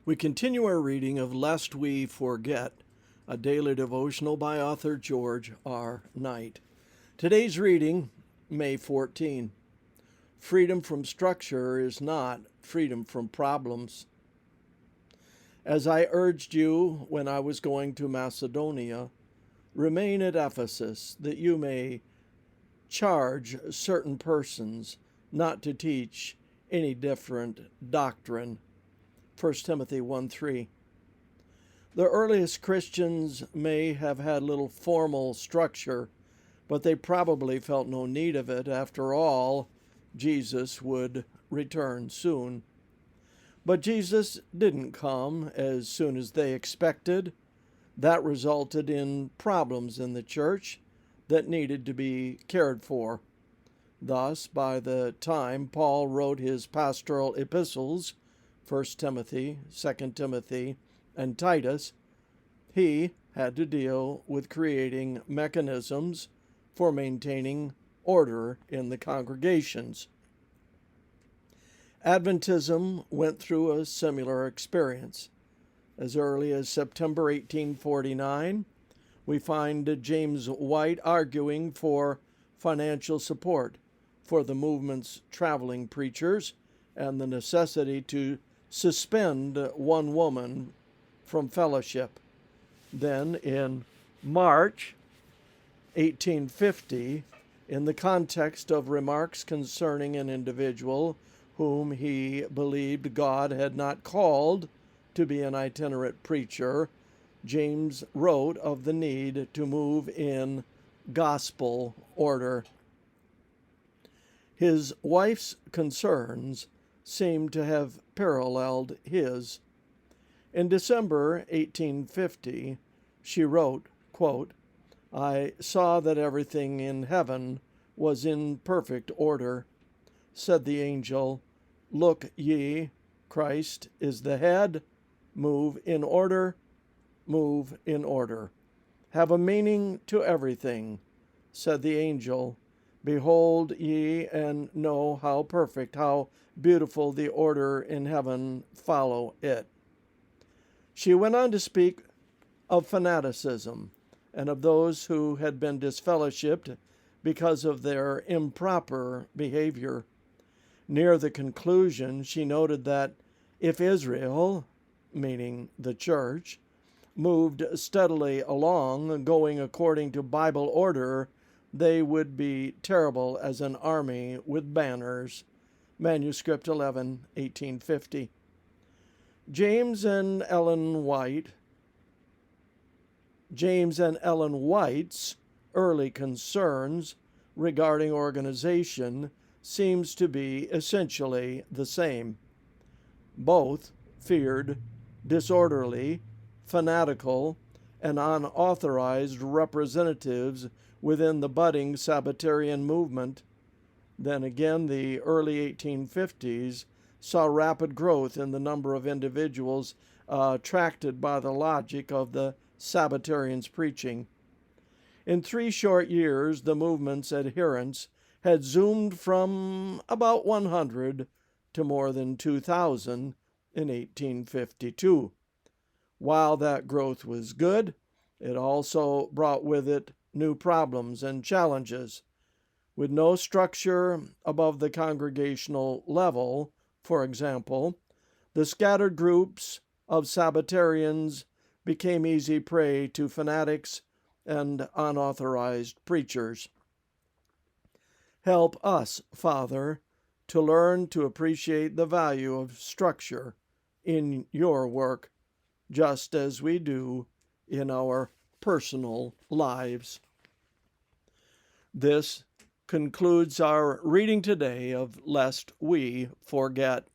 We continue our reading of Lest We Forget, a daily devotional by author George R. Knight. Today's reading, May 14. Freedom from structure is not freedom from problems. As I urged you when I was going to Macedonia, remain at Ephesus, that you may charge certain persons not to teach any different doctrine. 1 Timothy 1:3. The earliest Christians may have had little formal structure, but they probably felt no need of it. After all, Jesus would return soon. But Jesus didn't come as soon as they expected. That resulted in problems in the church that needed to be cared for. Thus, by the time Paul wrote his pastoral epistles, 1 Timothy, 2 Timothy, and Titus, he had to deal with creating mechanisms for maintaining order in the congregations. Adventism went through a similar experience. As early as September 1849, we find James White arguing for financial support for the movement's traveling preachers and the necessity to suspend one woman from fellowship. Then in March 1850, in the context of remarks concerning an individual whom he believed God had not called to be an itinerant preacher, James wrote of the need to move in gospel order. His wife's concerns seem to have paralleled his. In December 1850, she wrote, quote, "I saw that everything in heaven was in perfect order. Said the angel, 'Look ye, Christ is the head. Move in order, move in order. Have a meaning to everything.' Said the angel, 'Behold ye and know how perfect, how beautiful the order in heaven follow it.'" She went on to speak of fanaticism and of those who had been disfellowshipped because of their improper behavior. Near the conclusion, she noted that if Israel, meaning the church, moved steadily along, going according to Bible order, they would be terrible as an army with banners. Manuscript 11, 1850. James and Ellen White's early concerns regarding organization seems to be essentially the same. Both feared disorderly, fanatical, and unauthorized representatives within the budding Sabbatarian movement. Then again, the early 1850s saw rapid growth in the number of individuals attracted by the logic of the Sabbatarians' preaching. In 3 short years, the movement's adherents had zoomed from about 100 to more than 2,000 in 1852. While that growth was good, it also brought with it new problems and challenges. With no structure above the congregational level, for example, the scattered groups of Sabbatarians became easy prey to fanatics and unauthorized preachers. Help us, Father, to learn to appreciate the value of structure in your work, just as we do in our personal lives. This concludes our reading today of Lest We Forget.